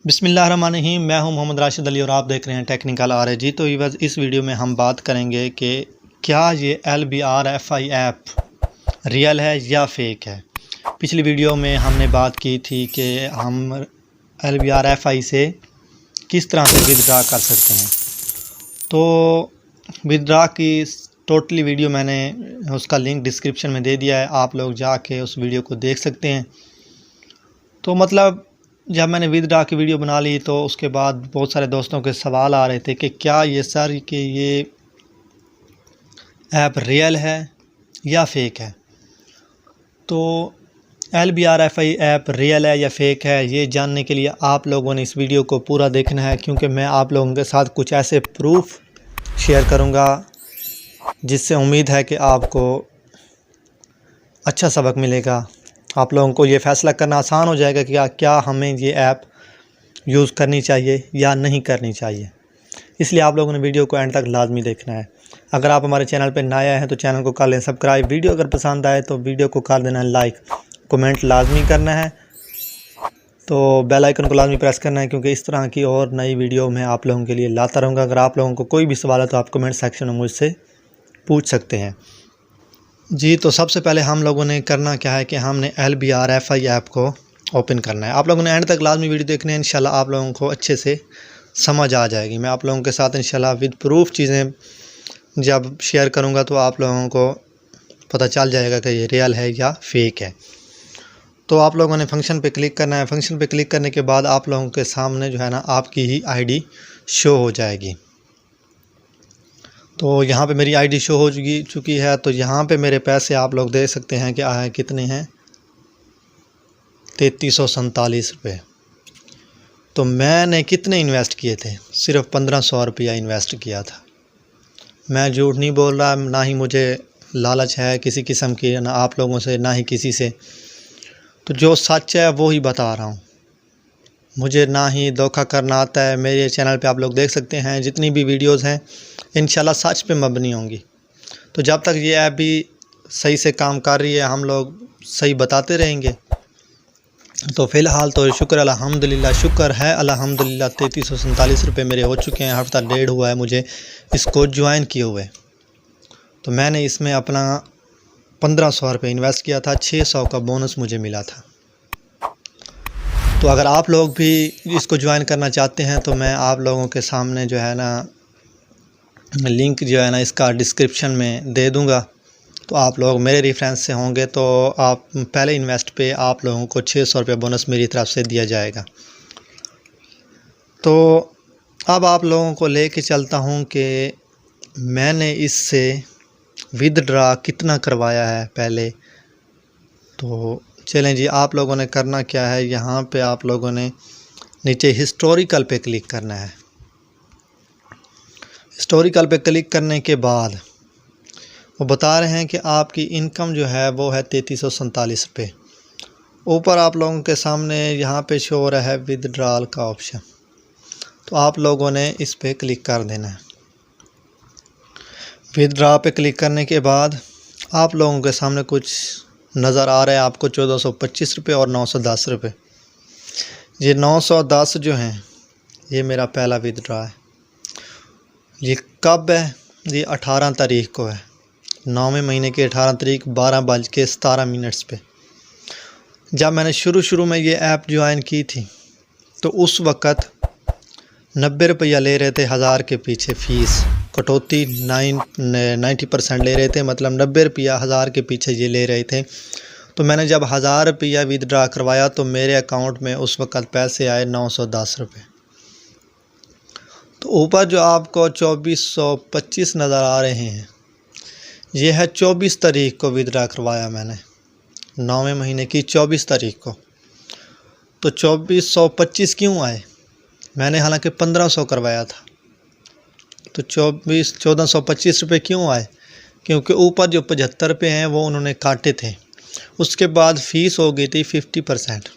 बिस्मिल्लाहिर्रहमानिर्रहीम। मैं हूं मोहम्मद राशिद अली और आप देख रहे हैं टेक्निकल RAG। तो इस वीडियो में हम बात करेंगे कि क्या ये LBRFI ऐप रियल है या फेक है। पिछली वीडियो में हमने बात की थी कि हम LBRFI से किस तरह से विदड्रा कर सकते हैं। तो विदड्रा की टोटली वीडियो मैंने उसका लिंक डिस्क्रिप्शन में दे दिया है, आप लोग जाके उस वीडियो को देख सकते हैं। तो मतलब जब मैंने विदड्रा की वीडियो बना ली तो उसके बाद बहुत सारे दोस्तों के सवाल आ रहे थे कि क्या ये सर कि ये ऐप रियल है या फेक है। तो LBRFI ऐप रियल है या फेक है, ये जानने के लिए आप लोगों ने इस वीडियो को पूरा देखना है, क्योंकि मैं आप लोगों के साथ कुछ ऐसे प्रूफ शेयर करूंगा जिससे उम्मीद है कि आपको अच्छा सबक मिलेगा। आप लोगों को ये फ़ैसला करना आसान हो जाएगा कि क्या हमें ये ऐप यूज़ करनी चाहिए या नहीं करनी चाहिए। इसलिए आप लोगों ने वीडियो को एंड तक लाजमी देखना है। अगर आप हमारे चैनल पर नए आए हैं तो चैनल को कर लें सब्सक्राइब। वीडियो अगर पसंद आए तो वीडियो को कर देना लाइक, कमेंट लाजमी करना है, तो बेल आइकन को लाजमी प्रेस करना है, क्योंकि इस तरह की और नई वीडियो मैं आप लोगों के लिए लाता रहूँगा। अगर आप लोगों को कोई भी सवाल है तो आप कमेंट सेक्शन में मुझसे पूछ सकते हैं जी। तो सबसे पहले हम लोगों ने करना क्या है कि हमने LBRFI ऐप को ओपन करना है। आप लोगों ने एंड तक लाजमी वीडियो देखनी है, इंशाल्लाह आप लोगों को अच्छे से समझ आ जाएगी। मैं आप लोगों के साथ इंशाल्लाह विद प्रूफ चीज़ें जब शेयर करूंगा तो आप लोगों को पता चल जाएगा कि ये रियल है या फेक है। तो आप लोगों ने फंक्शन पे क्लिक करना है। फंक्शन पे क्लिक करने के बाद आप लोगों के सामने जो है ना आपकी ही ID शो हो जाएगी। तो यहाँ पे मेरी ID शो हो चुकी है। तो यहाँ पे मेरे पैसे आप लोग देख सकते हैं कि कितने हैं, 3347 रुपये। तो मैंने कितने इन्वेस्ट किए थे, सिर्फ 1500 रुपया इन्वेस्ट किया था। मैं झूठ नहीं बोल रहा, ना ही मुझे लालच है किसी किस्म की, ना आप लोगों से ना ही किसी से। तो जो सच है वो ही बता रहा हूँ, मुझे ना ही धोखा करना आता है। मेरे चैनल पे आप लोग देख सकते हैं जितनी भी वीडियोस हैं इंशाल्लाह सच पे मबनी होंगी। तो जब तक ये ऐप भी सही से काम कर रही है हम लोग सही बताते रहेंगे। तो फ़िलहाल तो शुक्र अल्हम्दुलिल्लाह, शुक्र है अल्हम्दुलिल्लाह 3347 रुपये मेरे हो चुके हैं। हफ्ता डेढ़ हुआ है मुझे इसको ज्वाइन किए हुए। तो मैंने इसमें अपना 1500 रुपये इन्वेस्ट किया था, 600 का बोनस मुझे मिला था। तो अगर आप लोग भी इसको ज्वाइन करना चाहते हैं तो मैं आप लोगों के सामने जो है ना लिंक जो है ना इसका डिस्क्रिप्शन में दे दूंगा। तो आप लोग मेरे रेफरेंस से होंगे तो आप पहले इन्वेस्ट पे आप लोगों को 600 रुपये बोनस मेरी तरफ से दिया जाएगा। तो अब आप लोगों को लेके चलता हूँ कि मैंने इससे विदड्रा कितना करवाया है पहले। तो चलें जी, आप लोगों ने करना क्या है, यहाँ पे आप लोगों ने नीचे हिस्टोरिकल पे क्लिक करना है। हिस्टोरिकल पे क्लिक करने के बाद वो बता रहे हैं कि आपकी इनकम जो है वो है 3347 रुपये। ऊपर आप लोगों के सामने यहाँ पे शो हो रहा है विदड्रॉल का ऑप्शन, तो आप लोगों ने इस पे क्लिक कर देना है। विदड्रॉ पे क्लिक करने के बाद आप लोगों के सामने कुछ नज़र आ रहा है आपको 1425 रुपये और 910 रुपये। ये 910 जो हैं ये मेरा पहला विदड्रॉ है। ये कब है, ये 18 तारीख को है, 9वें महीने की 18 तारीख 12:17 पे। जब मैंने शुरू में ये ऐप ज्वाइन की थी तो उस वक़्त 90 रुपया ले रहे थे 1000 के पीछे फ़ीस, कटौती 90% ले रहे थे, मतलब 90 रुपया 1000 के पीछे ये ले रहे थे। तो मैंने जब 1000 रुपया विदड्रा करवाया तो मेरे अकाउंट में उस वक़्त पैसे आए 910 रुपये। तो ऊपर जो आपको 2425 नज़र आ रहे हैं ये है 24 तारीख को विदड्रा करवाया मैंने, 9वें महीने की 24 तारीख को। तो 2425 क्यों आए, मैंने हालांकि 1500 करवाया था। तो 1425 रुपये क्यों आए, क्योंकि ऊपर जो 75 रुपये हैं वो उन्होंने काटे थे। उसके बाद फ़ीस हो गई थी 50%,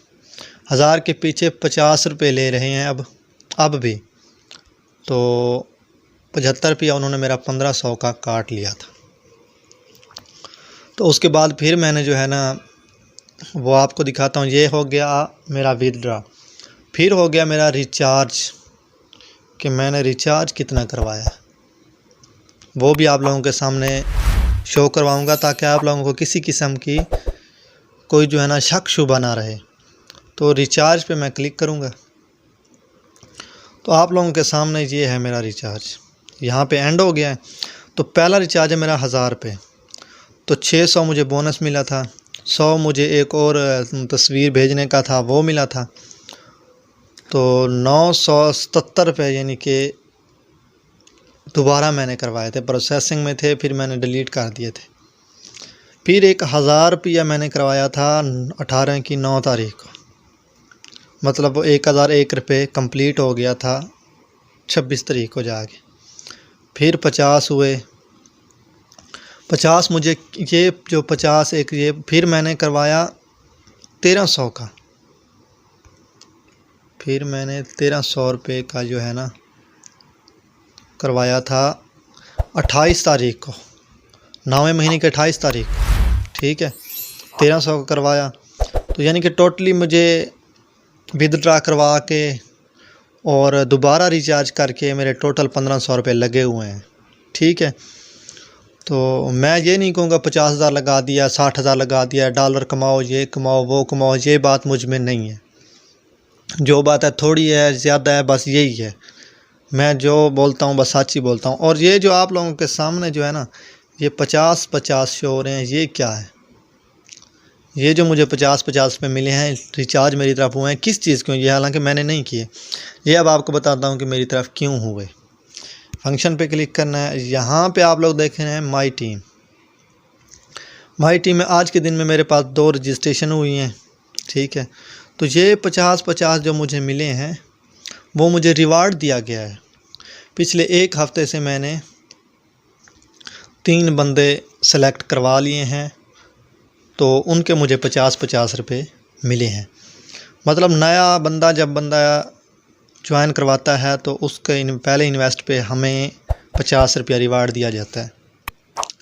1000 के पीछे 50 रुपये ले रहे हैं अब भी। तो 75 रुपया उन्होंने मेरा 1500 का काट लिया था। तो उसके बाद फिर मैंने जो है ना वो आपको दिखाता हूँ, ये हो गया मेरा विदड्रा। फिर हो गया मेरा रिचार्ज, कि मैंने रिचार्ज कितना करवाया, वो भी आप लोगों के सामने शो करवाऊंगा, ताकि आप लोगों को किसी किस्म की कोई जो है ना शक शुबा ना रहे। तो रिचार्ज पे मैं क्लिक करूंगा तो आप लोगों के सामने ये है मेरा रिचार्ज, यहाँ पे एंड हो गया है। तो पहला रिचार्ज है मेरा 1000 रुपये, तो 600 मुझे बोनस मिला था, 100 मुझे एक और तस्वीर भेजने का था वो मिला था, तो 977 रुपये यानी कि दोबारा मैंने करवाए थे, प्रोसेसिंग में थे, फिर मैंने डिलीट कर दिए थे। फिर एक 1000 रुपया मैंने करवाया था 18 की 9 तारीख को, मतलब वो 1001 रुपये कम्प्लीट हो गया था 26 तारीख को जाके। फिर 50 हुए, 50 मुझे ये जो 50 एक ये फिर मैंने करवाया 1300 का, फिर मैंने 1300 रुपये का जो है ना करवाया था 28 तारीख को, 9वें महीने के 28 तारीख को, ठीक है, 1300 का करवाया। तो यानी कि टोटली मुझे विदड्रा करवा के और दोबारा रिचार्ज करके मेरे टोटल 1500 रुपये लगे हुए हैं, ठीक है। तो मैं ये नहीं कहूँगा 50,000 लगा दिया, 60,000 लगा दिया, डॉलर कमाओ, ये कमाओ, वो कमाओ, ये बात मुझ में नहीं है। जो बात है थोड़ी है ज़्यादा है, बस यही है। मैं जो बोलता हूँ बस सच ही बोलता हूँ। और ये जो आप लोगों के सामने जो है ना ये 50-50 शो हो रहे हैं, ये क्या है? ये जो मुझे 50-50 रुपये मिले हैं रिचार्ज मेरी तरफ हुए हैं, किस चीज़ क्यों? ये हालांकि मैंने नहीं किए, ये अब आपको बताता हूँ कि मेरी तरफ क्यों हुए। फंक्शन पे क्लिक करना है, यहाँ पे आप लोग देख रहे हैं माई टीम। माई टीम में आज के दिन में मेरे पास 2 रजिस्ट्रेशन हुई हैं, ठीक है। तो ये 50-50 जो मुझे मिले हैं वो मुझे रिवार्ड दिया गया है। पिछले 1 हफ़्ते से मैंने 3 बंदे सेलेक्ट करवा लिए हैं, तो उनके मुझे 50-50 रुपये मिले हैं। मतलब नया बंदा जब बंदा ज्वाइन करवाता है तो उसके पहले इन्वेस्ट पे हमें 50 रुपया रिवार्ड दिया जाता है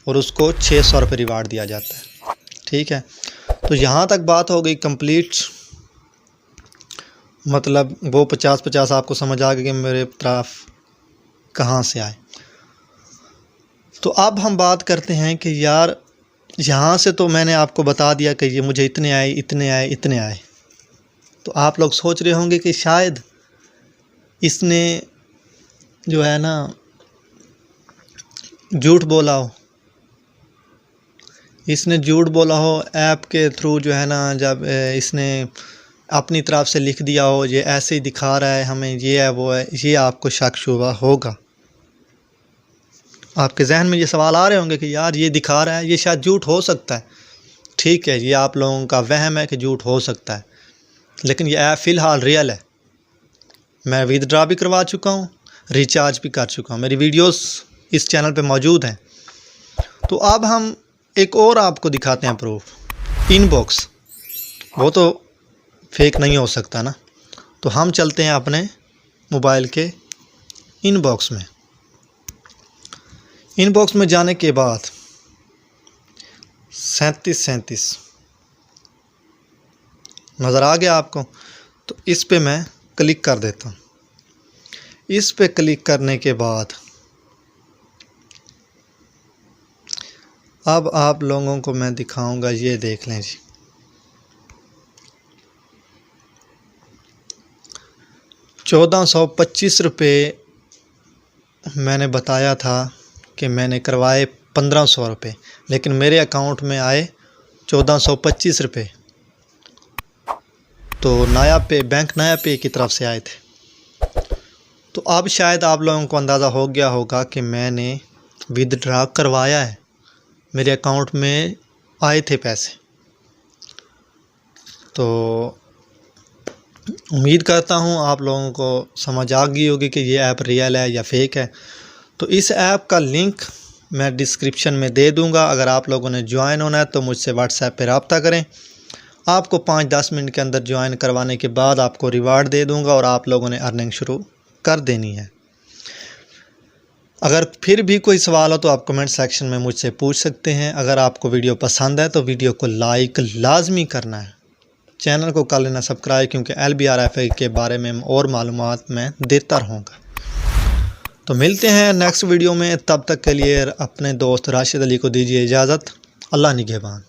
और उसको 600 रुपये रिवार्ड दिया जाता है, ठीक है। तो यहाँ तक बात हो गई कंप्लीट, मतलब वो 50-50 आपको समझ आ गया कि मेरे तरफ कहाँ से आए। तो अब हम बात करते हैं कि यार यहाँ से तो मैंने आपको बता दिया कि ये मुझे इतने आए, इतने आए, इतने आए। तो आप लोग सोच रहे होंगे कि शायद इसने जो है ना झूठ बोला हो, इसने झूठ बोला हो ऐप के थ्रू जो है ना, जब इसने अपनी तरफ से लिख दिया हो ये ऐसे ही दिखा रहा है हमें, ये है वो है, ये आपको शक शुबा होगा। आपके जहन में ये सवाल आ रहे होंगे कि यार ये दिखा रहा है, ये शायद झूठ हो सकता है, ठीक है, ये आप लोगों का वहम है कि झूठ हो सकता है, लेकिन ये ऐप फ़िलहाल रियल है। मैं विदड्रा भी करवा चुका हूँ, रिचार्ज भी कर चुका हूँ, मेरी वीडियोस इस चैनल पे मौजूद हैं। तो अब हम एक और आपको दिखाते हैं प्रूफ, इनबॉक्स। वो तो फेक नहीं हो सकता ना, तो हम चलते हैं अपने मोबाइल के इनबॉक्स में। इनबॉक्स में जाने के बाद 37 नज़र आ गया आपको, तो इस पे मैं क्लिक कर देता हूँ। इस पे क्लिक करने के बाद अब आप लोगों को मैं दिखाऊंगा, ये देख लें जी, ₹1425 मैंने बताया था कि मैंने करवाए 1500 रुपये, लेकिन मेरे अकाउंट में आए 1425 रुपये। तो नया पे, बैंक नया पे की तरफ से आए थे। तो अब शायद आप लोगों को अंदाज़ा हो गया होगा कि मैंने विदड्रा करवाया है, मेरे अकाउंट में आए थे पैसे। तो उम्मीद करता हूँ आप लोगों को समझ आ गई होगी कि ये ऐप रियल है या फेक है। तो इस ऐप का लिंक मैं डिस्क्रिप्शन में दे दूँगा। अगर आप लोगों ने ज्वाइन होना है तो मुझसे व्हाट्सएप पे रब्ता करें। आपको 5-10 मिनट के अंदर ज्वाइन करवाने के बाद आपको रिवार्ड दे दूँगा और आप लोगों ने अर्निंग शुरू कर देनी है। अगर फिर भी कोई सवाल हो तो आप कमेंट सेक्शन में मुझसे पूछ सकते हैं। अगर आपको वीडियो पसंद है तो वीडियो को लाइक लाजमी करना है। चैनल को कर लेना सब्सक्राइब, क्योंकि LBRFA के बारे में और मालूमात मैं देता रहूँगा। तो मिलते हैं नेक्स्ट वीडियो में, तब तक के लिए अपने दोस्त राशिद अली को दीजिए इजाज़त। अल्लाह निगहबान।